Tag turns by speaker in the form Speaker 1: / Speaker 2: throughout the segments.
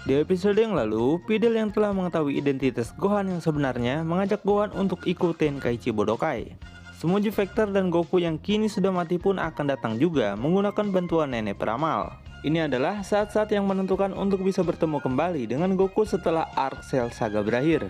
Speaker 1: Di episode yang lalu, Videl yang telah mengetahui identitas Gohan yang sebenarnya mengajak Gohan untuk ikutin Kaichi Budokai. Semua Vector dan Goku yang kini sudah mati pun akan datang juga menggunakan bantuan nenek peramal. Ini adalah saat-saat yang menentukan untuk bisa bertemu kembali dengan Goku setelah arc Cell Saga berakhir.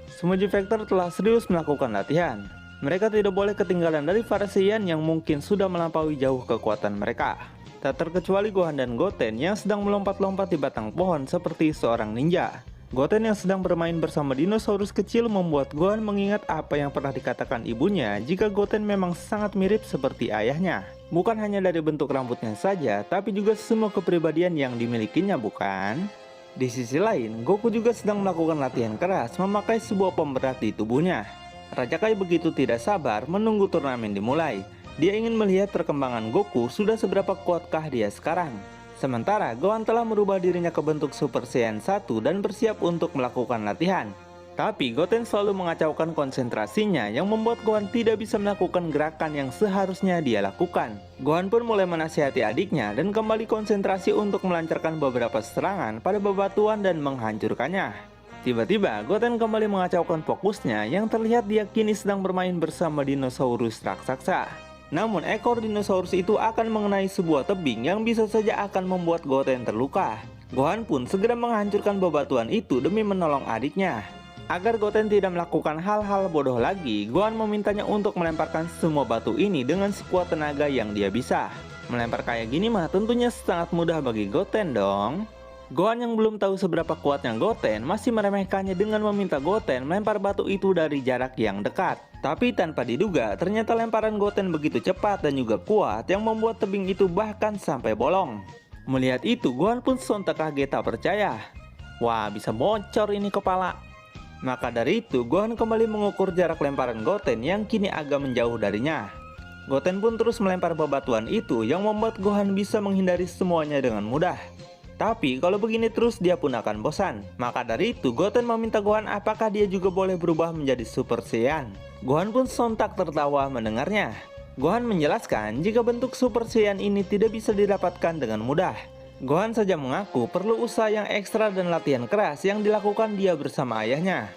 Speaker 1: Semua Vector telah serius melakukan latihan. Mereka tidak boleh ketinggalan dari para Saiyan yang mungkin sudah melampaui jauh kekuatan mereka. Tak terkecuali Gohan dan Goten yang sedang melompat-lompat di batang pohon seperti seorang ninja. Goten yang sedang bermain bersama dinosaurus kecil membuat Gohan mengingat apa yang pernah dikatakan ibunya jika Goten memang sangat mirip seperti ayahnya. Bukan hanya dari bentuk rambutnya saja, tapi juga semua kepribadian yang dimilikinya, bukan? Di sisi lain, Goku juga sedang melakukan latihan keras memakai sebuah pemberat di tubuhnya. Raja Kai begitu tidak sabar menunggu turnamen dimulai. Dia ingin melihat perkembangan Goku sudah seberapa kuatkah dia sekarang. Sementara Gohan telah merubah dirinya ke bentuk Super Saiyan 1 dan bersiap untuk melakukan latihan. Tapi Goten selalu mengacaukan konsentrasinya yang membuat Gohan tidak bisa melakukan gerakan yang seharusnya dia lakukan. Gohan pun mulai menasihati adiknya dan kembali konsentrasi untuk melancarkan beberapa serangan pada bebatuan dan menghancurkannya. Tiba-tiba Goten kembali mengacaukan fokusnya yang terlihat dia kini sedang bermain bersama dinosaurus raksasa. Namun ekor dinosaurus itu akan mengenai sebuah tebing yang bisa saja akan membuat Goten terluka. Gohan pun segera menghancurkan bebatuan itu demi menolong adiknya. Agar Goten tidak melakukan hal-hal bodoh lagi, Gohan memintanya untuk melemparkan semua batu ini dengan sekuat tenaga yang dia bisa. Melempar kayak gini mah tentunya sangat mudah bagi Goten dong. Gohan yang belum tahu seberapa kuatnya Goten masih meremehkannya dengan meminta Goten melempar batu itu dari jarak yang dekat. Tapi tanpa diduga, ternyata lemparan Goten begitu cepat dan juga kuat yang membuat tebing itu bahkan sampai bolong. Melihat itu, Gohan pun sontak kaget tak percaya. Wah, bisa bocor ini kepala. Maka dari itu, Gohan kembali mengukur jarak lemparan Goten yang kini agak menjauh darinya. Goten pun terus melempar bebatuan itu yang membuat Gohan bisa menghindari semuanya dengan mudah. Tapi kalau begini terus dia pun akan bosan. Maka dari itu Goten meminta Gohan apakah dia juga boleh berubah menjadi Super Saiyan. Gohan pun sontak tertawa mendengarnya. Gohan menjelaskan jika bentuk Super Saiyan ini tidak bisa didapatkan dengan mudah. Gohan saja mengaku perlu usaha yang ekstra dan latihan keras yang dilakukan dia bersama ayahnya.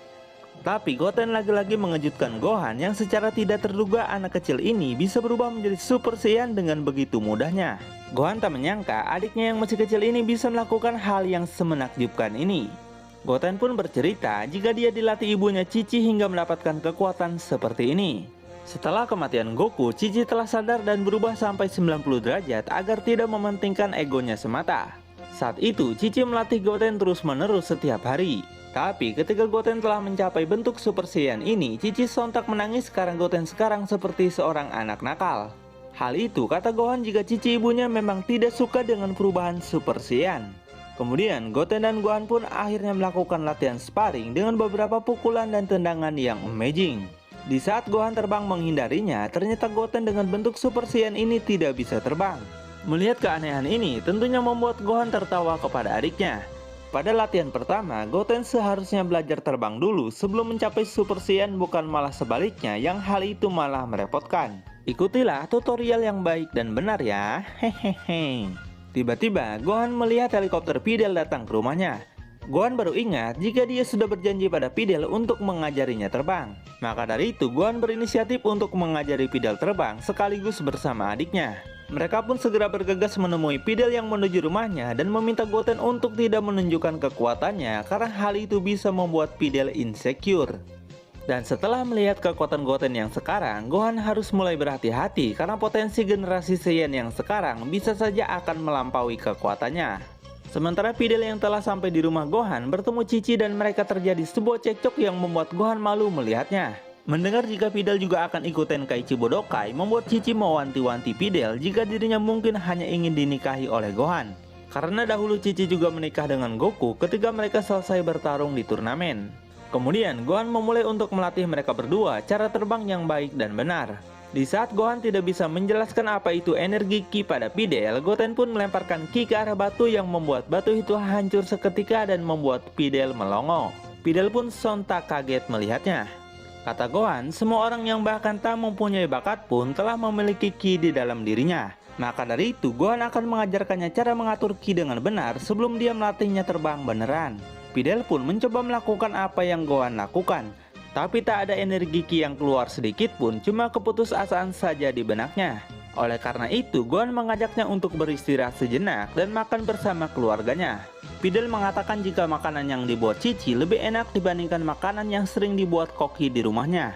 Speaker 1: Tapi Goten lagi-lagi mengejutkan Gohan yang secara tidak terduga anak kecil ini bisa berubah menjadi Super Saiyan dengan begitu mudahnya. Gohan tak menyangka adiknya yang masih kecil ini bisa melakukan hal yang semenakjubkan ini. Goten pun bercerita jika dia dilatih ibunya Cici hingga mendapatkan kekuatan seperti ini. Setelah kematian Goku, Cici telah sadar dan berubah sampai 90 derajat agar tidak mementingkan egonya semata. Saat itu Cici melatih Goten terus-menerus setiap hari. Tapi ketika Goten telah mencapai bentuk Super Saiyan ini, Cici sontak menangis karena Goten sekarang seperti seorang anak nakal. Hal itu kata Gohan jika Cici ibunya memang tidak suka dengan perubahan Super Saiyan. Kemudian Goten dan Gohan pun akhirnya melakukan latihan sparring dengan beberapa pukulan dan tendangan yang amazing. Di saat Gohan terbang menghindarinya, ternyata Goten dengan bentuk Super Saiyan ini tidak bisa terbang. Melihat keanehan ini tentunya membuat Gohan tertawa kepada adiknya. Pada latihan pertama, Goten seharusnya belajar terbang dulu sebelum mencapai Super Saiyan, bukan malah sebaliknya yang hal itu malah merepotkan. Ikutilah tutorial yang baik dan benar ya, hehehe. Tiba-tiba Gohan melihat helikopter Videl datang ke rumahnya. Gohan baru ingat jika dia sudah berjanji pada Videl untuk mengajarinya terbang. Maka dari itu Gohan berinisiatif untuk mengajari Videl terbang sekaligus bersama adiknya. Mereka pun segera bergegas menemui Videl yang menuju rumahnya dan meminta Goten untuk tidak menunjukkan kekuatannya karena hal itu bisa membuat Videl insecure. Dan setelah melihat kekuatan Goten yang sekarang, Gohan harus mulai berhati-hati karena potensi generasi Saiyan yang sekarang bisa saja akan melampaui kekuatannya. Sementara Videl yang telah sampai di rumah Gohan bertemu Cici dan mereka terjadi sebuah cekcok yang membuat Gohan malu melihatnya. Mendengar jika Videl juga akan ikutin Kaichi Budokai membuat Cici mewanti-wanti Videl jika dirinya mungkin hanya ingin dinikahi oleh Gohan. Karena dahulu Cici juga menikah dengan Goku ketika mereka selesai bertarung di turnamen. Kemudian Gohan memulai untuk melatih mereka berdua cara terbang yang baik dan benar. Di saat Gohan tidak bisa menjelaskan apa itu energi Ki pada Videl, Goten pun melemparkan Ki ke arah batu yang membuat batu itu hancur seketika dan membuat Videl melongo. Videl pun sontak kaget melihatnya. Kata Gohan, semua orang yang bahkan tak mempunyai bakat pun telah memiliki Ki di dalam dirinya. Maka dari itu, Gohan akan mengajarkannya cara mengatur ki dengan benar sebelum dia melatihnya terbang beneran. Videl pun mencoba melakukan apa yang Gohan lakukan, tapi tak ada energi ki yang keluar sedikit pun, cuma keputusasaan saja di benaknya. Oleh karena itu, Gohan mengajaknya untuk beristirahat sejenak dan makan bersama keluarganya. Videl mengatakan jika makanan yang dibuat Cici lebih enak dibandingkan makanan yang sering dibuat Koki di rumahnya.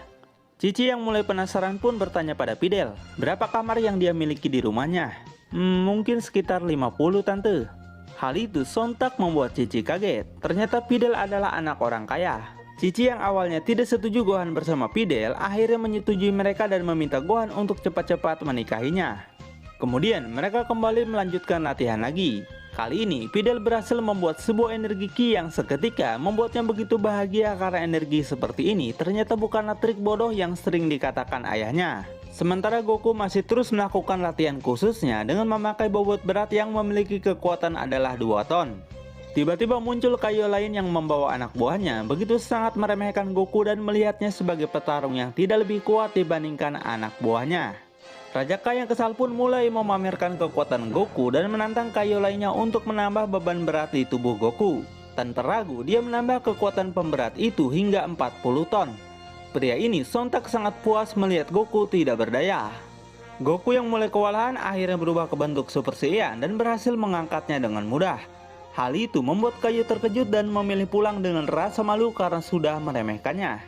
Speaker 1: Cici yang mulai penasaran pun bertanya pada Videl, berapa kamar yang dia miliki di rumahnya? Mungkin sekitar 50 tante. Hal itu sontak membuat Cici kaget, ternyata Videl adalah anak orang kaya. Cici yang awalnya tidak setuju Gohan bersama Videl akhirnya menyetujui mereka dan meminta Gohan untuk cepat-cepat menikahinya. Kemudian mereka kembali melanjutkan latihan lagi. Kali ini Videl berhasil membuat sebuah energi ki yang seketika membuatnya begitu bahagia karena energi seperti ini ternyata bukanlah trik bodoh yang sering dikatakan ayahnya. Sementara Goku masih terus melakukan latihan khususnya dengan memakai bobot berat yang memiliki kekuatan adalah 2 ton. Tiba-tiba muncul Kaio lain yang membawa anak buahnya begitu sangat meremehkan Goku dan melihatnya sebagai petarung yang tidak lebih kuat dibandingkan anak buahnya. Raja Kai yang kesal pun mulai memamerkan kekuatan Goku dan menantang Kaio lainnya untuk menambah beban berat di tubuh Goku. Tanpa ragu, dia menambah kekuatan pemberat itu hingga 40 ton. Pria ini sontak sangat puas melihat Goku tidak berdaya. Goku yang mulai kewalahan akhirnya berubah ke bentuk Super Saiyan dan berhasil mengangkatnya dengan mudah. Hal itu membuat Kaio terkejut dan memilih pulang dengan rasa malu karena sudah meremehkannya.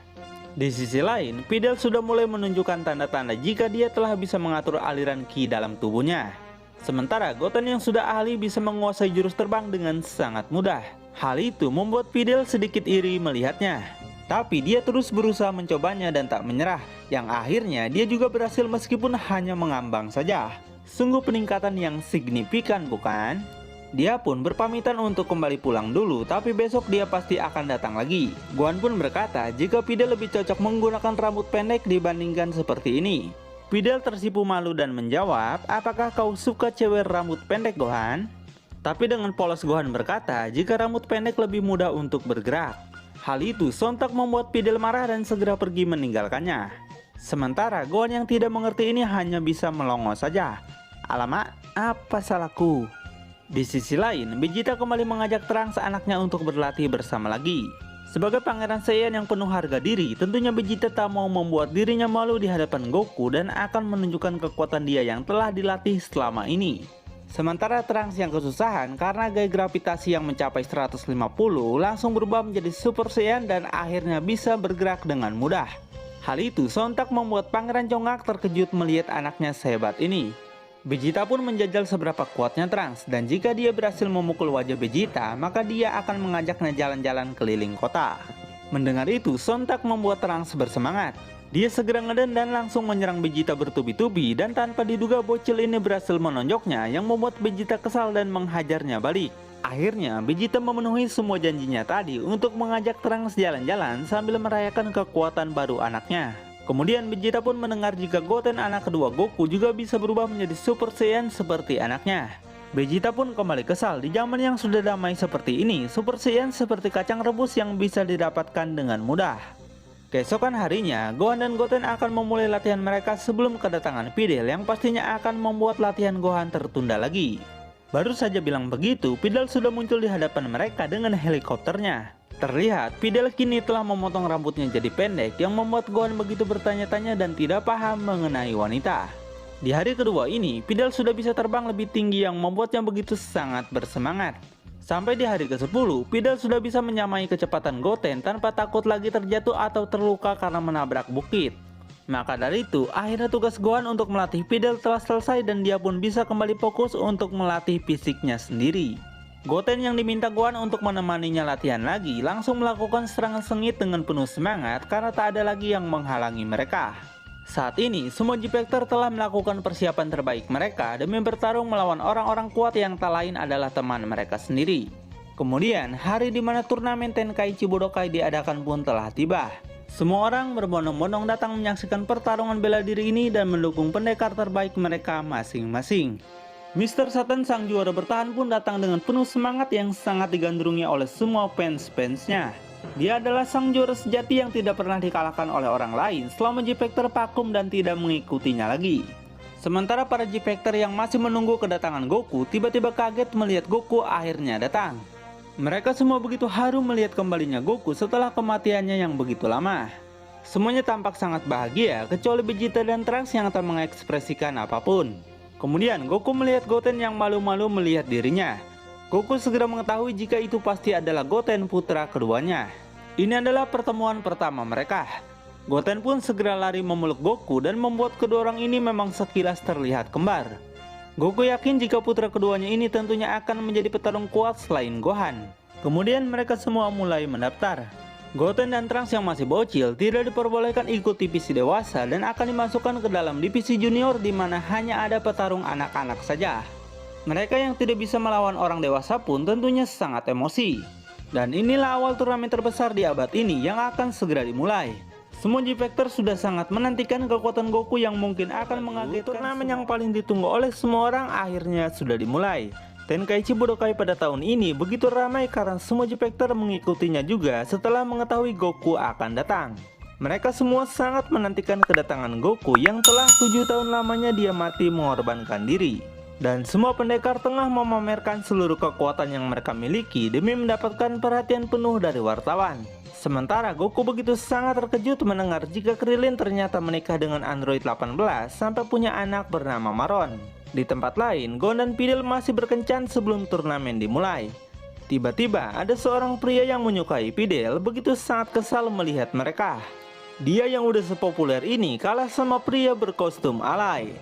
Speaker 1: Di sisi lain, Videl sudah mulai menunjukkan tanda-tanda jika dia telah bisa mengatur aliran ki dalam tubuhnya. Sementara Goten yang sudah ahli bisa menguasai jurus terbang dengan sangat mudah. Hal itu membuat Videl sedikit iri melihatnya. Tapi dia terus berusaha mencobanya dan tak menyerah, yang akhirnya dia juga berhasil meskipun hanya mengambang saja. Sungguh peningkatan yang signifikan, bukan? Dia pun berpamitan untuk kembali pulang dulu, tapi besok dia pasti akan datang lagi. Gohan pun berkata jika Videl lebih cocok menggunakan rambut pendek dibandingkan seperti ini. Videl tersipu malu dan menjawab, apakah kau suka cewek rambut pendek, Gohan? Tapi dengan polos Gohan berkata jika rambut pendek lebih mudah untuk bergerak. Hal itu sontak membuat Videl marah dan segera pergi meninggalkannya. Sementara Gohan yang tidak mengerti ini hanya bisa melongo saja. Alamak, apa salahku? Di sisi lain, Vegeta kembali mengajak Trunks anaknya untuk berlatih bersama lagi. Sebagai pangeran Saiyan yang penuh harga diri, tentunya Vegeta tak mau membuat dirinya malu di hadapan Goku dan akan menunjukkan kekuatan dia yang telah dilatih selama ini. Sementara Trunks yang kesusahan karena gaya gravitasi yang mencapai 150 langsung berubah menjadi Super Saiyan dan akhirnya bisa bergerak dengan mudah. Hal itu sontak membuat Pangeran Congak terkejut melihat anaknya sehebat ini. Vegeta pun menjajal seberapa kuatnya Trunks dan jika dia berhasil memukul wajah Vegeta, maka dia akan mengajaknya jalan-jalan keliling kota. Mendengar itu, sontak membuat Trunks bersemangat. Dia segera ngeden dan langsung menyerang Vegeta bertubi-tubi dan tanpa diduga bocil ini berhasil menonjoknya yang membuat Vegeta kesal dan menghajarnya balik. Akhirnya, Vegeta memenuhi semua janjinya tadi untuk mengajak Trunks jalan-jalan sambil merayakan kekuatan baru anaknya. Kemudian Vegeta pun mendengar jika Goten anak kedua Goku juga bisa berubah menjadi Super Saiyan seperti anaknya. Vegeta pun kembali kesal, di zaman yang sudah damai seperti ini, Super Saiyan seperti kacang rebus yang bisa didapatkan dengan mudah. Keesokan harinya, Gohan dan Goten akan memulai latihan mereka sebelum kedatangan Videl yang pastinya akan membuat latihan Gohan tertunda lagi. Baru saja bilang begitu, Videl sudah muncul di hadapan mereka dengan helikopternya. Terlihat Videl kini telah memotong rambutnya jadi pendek yang membuat Gohan begitu bertanya-tanya dan tidak paham mengenai wanita. Di hari kedua ini, Videl sudah bisa terbang lebih tinggi yang membuatnya begitu sangat bersemangat. Sampai di hari ke-10, Videl sudah bisa menyamai kecepatan Goten tanpa takut lagi terjatuh atau terluka karena menabrak bukit. Maka dari itu, akhirnya tugas Gohan untuk melatih Videl telah selesai dan dia pun bisa kembali fokus untuk melatih fisiknya sendiri. Goten yang diminta Gohan untuk menemaninya latihan lagi langsung melakukan serangan sengit dengan penuh semangat karena tak ada lagi yang menghalangi mereka. Saat ini, semua G-Factor telah melakukan persiapan terbaik mereka demi bertarung melawan orang-orang kuat yang tak lain adalah teman mereka sendiri. Kemudian, hari di mana turnamen Tenkaichi Budokai diadakan pun telah tiba. Semua orang berbondong-bondong datang menyaksikan pertarungan bela diri ini dan mendukung pendekar terbaik mereka masing-masing. Mr. Satan sang juara bertahan pun datang dengan penuh semangat yang sangat digandrungi oleh semua fans-fansnya. Dia adalah sang juara sejati yang tidak pernah dikalahkan oleh orang lain selama G-Factor vakum dan tidak mengikutinya lagi. Sementara para G-Factor yang masih menunggu kedatangan Goku tiba-tiba kaget melihat Goku akhirnya datang. Mereka semua begitu haru melihat kembalinya Goku setelah kematiannya yang begitu lama. Semuanya tampak sangat bahagia kecuali Vegeta dan Trunks yang tak mengekspresikan apapun. Kemudian Goku melihat Goten yang malu-malu melihat dirinya. Goku segera mengetahui jika itu pasti adalah Goten putra keduanya. Ini adalah pertemuan pertama mereka. Goten pun segera lari memeluk Goku dan membuat kedua orang ini memang sekilas terlihat kembar. Goku yakin jika putra keduanya ini tentunya akan menjadi petarung kuat selain Gohan. Kemudian mereka semua mulai mendaftar. Goten dan Trunks yang masih bocil tidak diperbolehkan ikut divisi dewasa dan akan dimasukkan ke dalam divisi junior di mana hanya ada petarung anak-anak saja. Mereka yang tidak bisa melawan orang dewasa pun tentunya sangat emosi. Dan inilah awal turnamen terbesar di abad ini yang akan segera dimulai. Semua G-Factor sudah sangat menantikan kekuatan Goku yang mungkin akan mengagetkan. Turnamen yang paling ditunggu oleh semua orang akhirnya sudah dimulai. Tenkaichi Budokai pada tahun ini begitu ramai karena semua G-Factor mengikutinya juga setelah mengetahui Goku akan datang. Mereka semua sangat menantikan kedatangan Goku yang telah 7 tahun lamanya dia mati mengorbankan diri. Dan semua pendekar tengah memamerkan seluruh kekuatan yang mereka miliki demi mendapatkan perhatian penuh dari wartawan. Sementara Goku begitu sangat terkejut mendengar jika Krillin ternyata menikah dengan android 18 sampai punya anak bernama Maron. Di tempat lain, Gon dan Videl masih berkencan sebelum turnamen dimulai. Tiba-tiba ada seorang pria yang menyukai Videl begitu sangat kesal melihat mereka. Dia yang udah sepopuler ini kalah sama pria berkostum alay.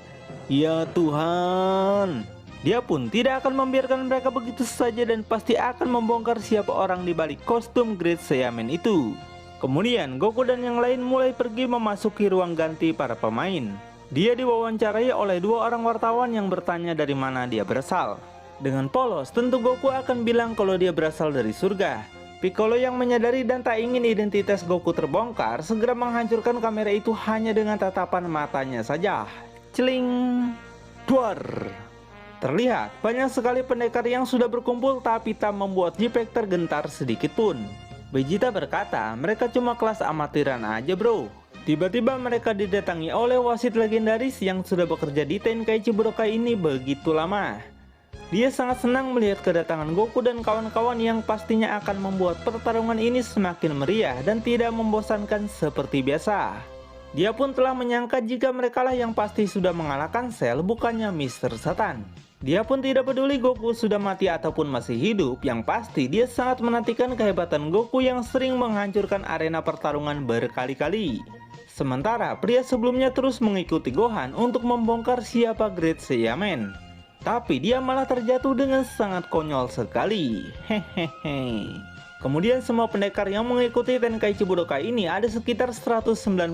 Speaker 1: Ya Tuhan! Dia pun tidak akan membiarkan mereka begitu saja dan pasti akan membongkar siapa orang di balik kostum Great Saiyaman itu. Kemudian Goku dan yang lain mulai pergi memasuki ruang ganti para pemain. Dia diwawancarai oleh 2 orang wartawan yang bertanya dari mana dia berasal. Dengan polos tentu Goku akan bilang kalau dia berasal dari surga. Piccolo yang menyadari dan tak ingin identitas Goku terbongkar segera menghancurkan kamera itu hanya dengan tatapan matanya saja. Celing! Duar! Terlihat banyak sekali pendekar yang sudah berkumpul tapi tak membuat G-Factor gentar sedikit pun. Vegeta berkata mereka cuma kelas amatiran aja bro. Tiba-tiba mereka didatangi oleh wasit legendaris yang sudah bekerja di Tenkaichi Budokai ini begitu lama. Dia sangat senang melihat kedatangan Goku dan kawan-kawan yang pastinya akan membuat pertarungan ini semakin meriah dan tidak membosankan seperti biasa. Dia pun telah menyangka jika merekalah yang pasti sudah mengalahkan Cell bukannya Mr. Satan. Dia pun tidak peduli Goku sudah mati ataupun masih hidup, yang pasti dia sangat menantikan kehebatan Goku yang sering menghancurkan arena pertarungan berkali-kali. Sementara pria sebelumnya terus mengikuti Gohan untuk membongkar siapa Great Saiyaman. Tapi dia malah terjatuh dengan sangat konyol sekali. Hehehe. Kemudian semua pendekar yang mengikuti Tenkaichi Budokai ini ada sekitar 194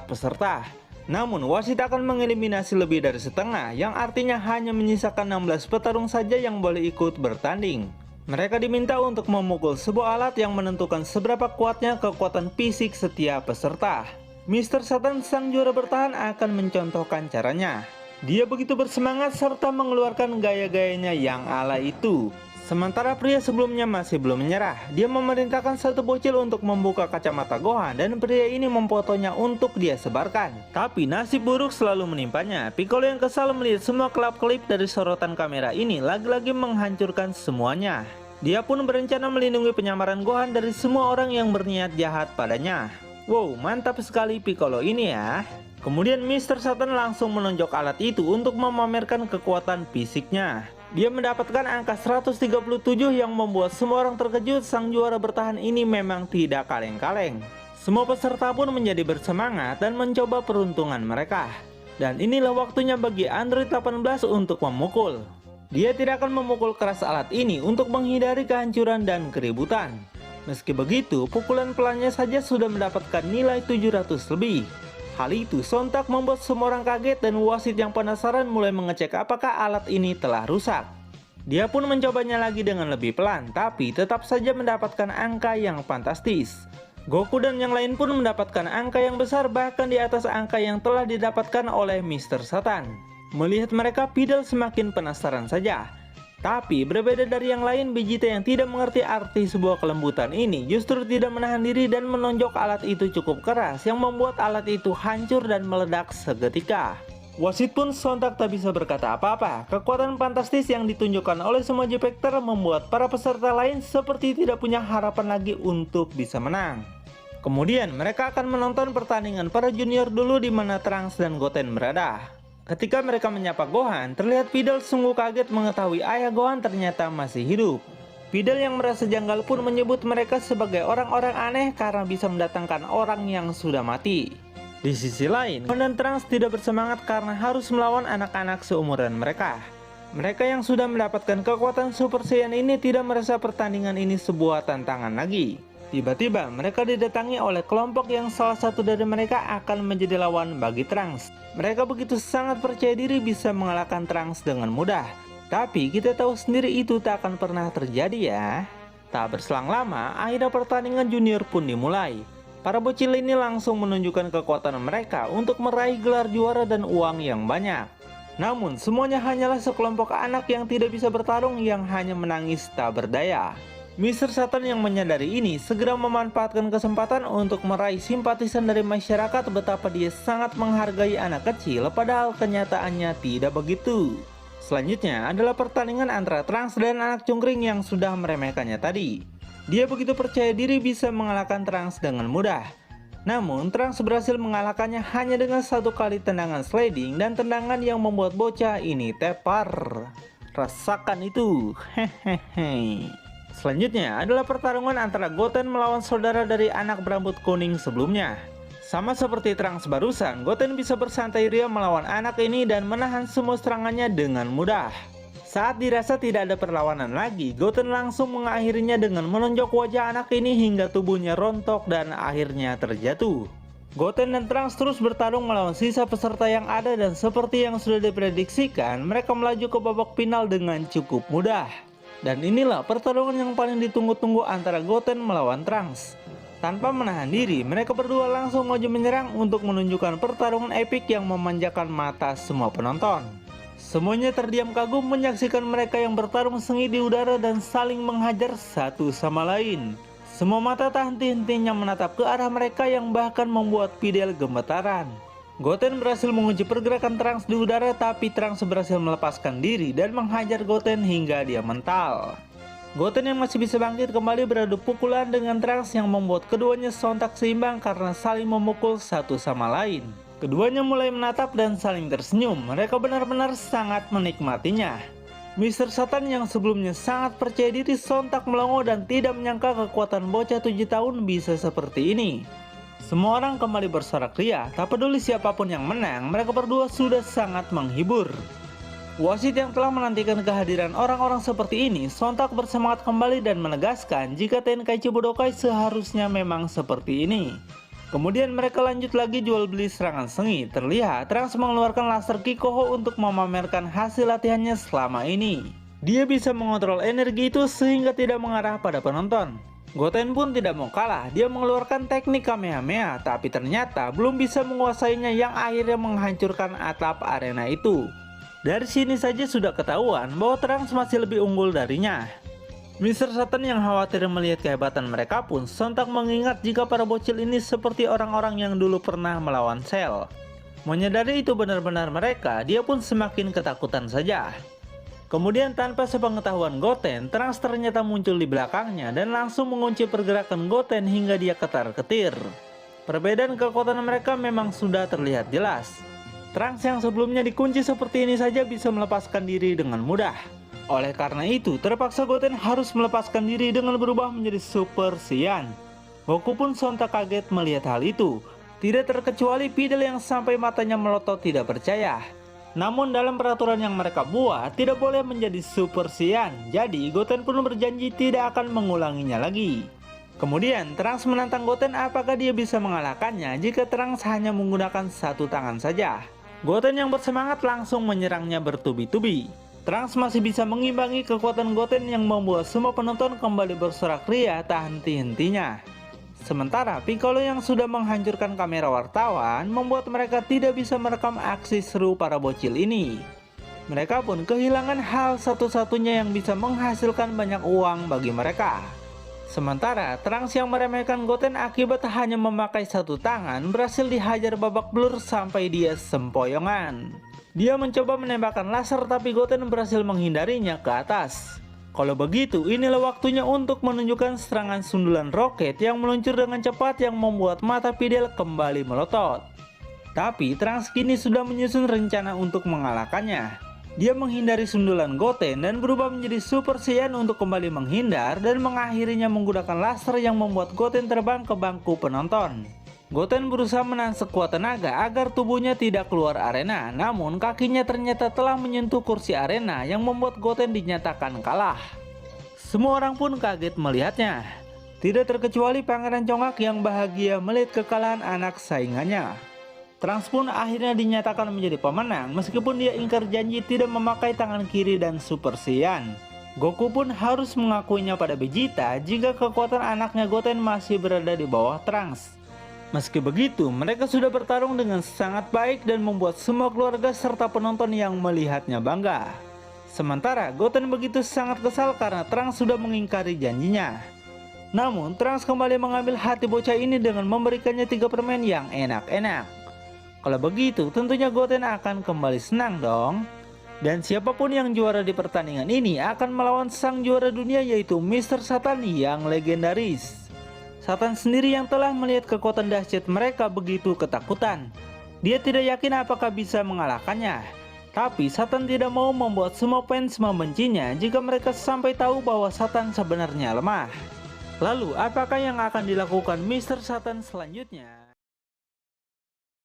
Speaker 1: peserta. Namun wasit akan mengeliminasi lebih dari setengah, yang artinya hanya menyisakan 16 petarung saja yang boleh ikut bertanding. Mereka diminta untuk memukul sebuah alat yang menentukan seberapa kuatnya kekuatan fisik setiap peserta. Mr. Satan sang juara bertahan akan mencontohkan caranya. Dia begitu bersemangat serta mengeluarkan gaya-gayanya yang ala itu. Sementara pria sebelumnya masih belum menyerah. Dia memerintahkan satu bocil untuk membuka kacamata Gohan dan pria ini memfotonya untuk dia sebarkan. Tapi nasib buruk selalu menimpanya. Piccolo yang kesal melihat semua kelap-kelip dari sorotan kamera ini lagi-lagi menghancurkan semuanya. Dia pun berencana melindungi penyamaran Gohan dari semua orang yang berniat jahat padanya. Wow, mantap sekali Piccolo ini ya. Kemudian Mr. Satan langsung menonjok alat itu untuk memamerkan kekuatan fisiknya. Dia mendapatkan angka 137 yang membuat semua orang terkejut. Sang juara bertahan ini memang tidak kaleng-kaleng. Semua peserta pun menjadi bersemangat dan mencoba peruntungan mereka. Dan inilah waktunya bagi Android 18 untuk memukul. Dia tidak akan memukul keras alat ini untuk menghindari kehancuran dan keributan. Meski begitu, pukulan pelannya saja sudah mendapatkan nilai 700 lebih. Hal itu sontak membuat semua orang kaget dan wasit yang penasaran mulai mengecek apakah alat ini telah rusak. Dia pun mencobanya lagi dengan lebih pelan, tapi tetap saja mendapatkan angka yang fantastis. Goku dan yang lain pun mendapatkan angka yang besar, bahkan di atas angka yang telah didapatkan oleh Mr. Satan. Melihat mereka, Videl semakin penasaran saja. Tapi berbeda dari yang lain, Vegeta yang tidak mengerti arti sebuah kelembutan ini justru tidak menahan diri dan menonjok alat itu cukup keras yang membuat alat itu hancur dan meledak seketika. Wasit pun sontak tak bisa berkata apa-apa. Kekuatan fantastis yang ditunjukkan oleh semua J-Factor membuat para peserta lain seperti tidak punya harapan lagi untuk bisa menang. Kemudian mereka akan menonton pertandingan para junior dulu di mana Trunks dan Goten berada. Ketika mereka menyapa Gohan, terlihat Videl sungguh kaget mengetahui ayah Gohan ternyata masih hidup. Videl yang merasa janggal pun menyebut mereka sebagai orang-orang aneh karena bisa mendatangkan orang yang sudah mati. Di sisi lain, Gohan dan Trunks tidak bersemangat karena harus melawan anak-anak seumuran mereka. Mereka yang sudah mendapatkan kekuatan Super Saiyan ini tidak merasa pertandingan ini sebuah tantangan lagi. Tiba-tiba mereka didatangi oleh kelompok yang salah satu dari mereka akan menjadi lawan bagi Trunks. Mereka begitu sangat percaya diri bisa mengalahkan Trunks dengan mudah. Tapi kita tahu sendiri itu tak akan pernah terjadi ya. Tak berselang lama, akhirnya pertandingan junior pun dimulai. Para bocil ini langsung menunjukkan kekuatan mereka untuk meraih gelar juara dan uang yang banyak. Namun semuanya hanyalah sekelompok anak yang tidak bisa bertarung yang hanya menangis tak berdaya. Mr. Satan yang menyadari ini segera memanfaatkan kesempatan untuk meraih simpatisan dari masyarakat betapa dia sangat menghargai anak kecil padahal kenyataannya tidak begitu. Selanjutnya adalah pertandingan antara Trunks dan anak cungkring yang sudah meremehkannya tadi. Dia begitu percaya diri bisa mengalahkan Trunks dengan mudah. Namun Trunks berhasil mengalahkannya hanya dengan satu kali tendangan sliding dan tendangan yang membuat bocah ini tepar. Rasakan itu, hehehe. Selanjutnya adalah pertarungan antara Goten melawan saudara dari anak berambut kuning sebelumnya. Sama seperti Trunks barusan, Goten bisa bersantai ria melawan anak ini dan menahan semua serangannya dengan mudah. Saat dirasa tidak ada perlawanan lagi, Goten langsung mengakhirinya dengan menonjok wajah anak ini hingga tubuhnya rontok dan akhirnya terjatuh. Goten dan Trunks terus bertarung melawan sisa peserta yang ada dan seperti yang sudah diprediksikan, mereka melaju ke babak final dengan cukup mudah. Dan inilah pertarungan yang paling ditunggu-tunggu antara Goten melawan Trunks. Tanpa menahan diri, mereka berdua langsung maju menyerang untuk menunjukkan pertarungan epik yang memanjakan mata semua penonton. Semuanya terdiam kagum menyaksikan mereka yang bertarung sengit di udara dan saling menghajar satu sama lain. Semua mata tak henti-hentinya menatap ke arah mereka yang bahkan membuat Videl gemetaran. Goten berhasil mengunci pergerakan Trunks di udara tapi Trunks berhasil melepaskan diri dan menghajar Goten hingga dia mental. Goten yang masih bisa bangkit kembali beradu pukulan dengan Trunks yang membuat keduanya sontak seimbang karena saling memukul satu sama lain. Keduanya mulai menatap dan saling tersenyum, mereka benar-benar sangat menikmatinya. Mr. Satan yang sebelumnya sangat percaya diri sontak melongo dan tidak menyangka kekuatan bocah 7 tahun bisa seperti ini. Semua orang kembali bersorak ria, tak peduli siapapun yang menang, mereka berdua sudah sangat menghibur. Wasit yang telah menantikan kehadiran orang-orang seperti ini sontak bersemangat kembali dan menegaskan jika Tenkaichi Budokai seharusnya memang seperti ini. Kemudian mereka lanjut lagi jual beli serangan sengit. Terlihat Trunks mengeluarkan laser Kikoho untuk memamerkan hasil latihannya selama ini. Dia bisa mengontrol energi itu sehingga tidak mengarah pada penonton. Goten pun tidak mau kalah, dia mengeluarkan teknik Kamehameha, tapi ternyata belum bisa menguasainya yang akhirnya menghancurkan atap arena itu. Dari sini saja sudah ketahuan bahwa Trunks masih lebih unggul darinya. Mr. Satan yang khawatir melihat kehebatan mereka pun sontak mengingat jika para bocil ini seperti orang-orang yang dulu pernah melawan Cell. Menyadari itu benar-benar mereka, dia pun semakin ketakutan saja. Kemudian tanpa sepengetahuan Goten, Trunks ternyata muncul di belakangnya dan langsung mengunci pergerakan Goten hingga dia ketar-ketir. Perbedaan kekuatan mereka memang sudah terlihat jelas. Trunks yang sebelumnya dikunci seperti ini saja bisa melepaskan diri dengan mudah. Oleh karena itu, terpaksa Goten harus melepaskan diri dengan berubah menjadi Super Saiyan. Goku pun sontak kaget melihat hal itu. Tidak terkecuali Videl yang sampai matanya melotot tidak percaya. Namun dalam peraturan yang mereka buat, tidak boleh menjadi Super Saiyan. Jadi Goten pun berjanji tidak akan mengulanginya lagi. Kemudian Trunks menantang Goten apakah dia bisa mengalahkannya jika Trunks hanya menggunakan satu tangan saja. Goten yang bersemangat langsung menyerangnya bertubi-tubi. Trunks masih bisa mengimbangi kekuatan Goten yang membuat semua penonton kembali bersorak ria tak henti-hentinya. Sementara Piccolo yang sudah menghancurkan kamera wartawan membuat mereka tidak bisa merekam aksi seru para bocil ini. Mereka pun kehilangan hal satu-satunya yang bisa menghasilkan banyak uang bagi mereka. Sementara Trunks yang meremehkan Goten akibat hanya memakai satu tangan berhasil dihajar babak belur sampai dia sempoyongan. Dia mencoba menembakkan laser tapi Goten berhasil menghindarinya ke atas. Kalau begitu, inilah waktunya untuk menunjukkan serangan sundulan roket yang meluncur dengan cepat yang membuat mata Videl kembali melotot. Tapi Trunks kini sudah menyusun rencana untuk mengalahkannya. Dia menghindari sundulan Goten dan berubah menjadi Super Saiyan untuk kembali menghindar dan mengakhirinya menggunakan laser yang membuat Goten terbang ke bangku penonton. Goten berusaha menahan sekuat tenaga agar tubuhnya tidak keluar arena, namun kakinya ternyata telah menyentuh kursi arena yang membuat Goten dinyatakan kalah. Semua orang pun kaget melihatnya. Tidak terkecuali Pangeran Congak yang bahagia melihat kekalahan anak saingannya. Trunks pun akhirnya dinyatakan menjadi pemenang meskipun dia ingkar janji tidak memakai tangan kiri dan Super Saiyan. Goku pun harus mengakuinya pada Vegeta jika kekuatan anaknya Goten masih berada di bawah Trunks. Meski begitu, mereka sudah bertarung dengan sangat baik dan membuat semua keluarga serta penonton yang melihatnya bangga. Sementara Goten begitu sangat kesal karena Trunks sudah mengingkari janjinya. Namun Trunks kembali mengambil hati bocah ini dengan memberikannya 3 permen yang enak-enak. Kalau begitu tentunya Goten akan kembali senang dong. Dan siapapun yang juara di pertandingan ini akan melawan sang juara dunia yaitu Mr. Satan yang legendaris. Satan sendiri yang telah melihat kekuatan dahsyat mereka begitu ketakutan. Dia tidak yakin apakah bisa mengalahkannya. Tapi Satan tidak mau membuat semua fans membencinya jika mereka sampai tahu bahwa Satan sebenarnya lemah. Lalu apakah yang akan dilakukan Mr. Satan selanjutnya?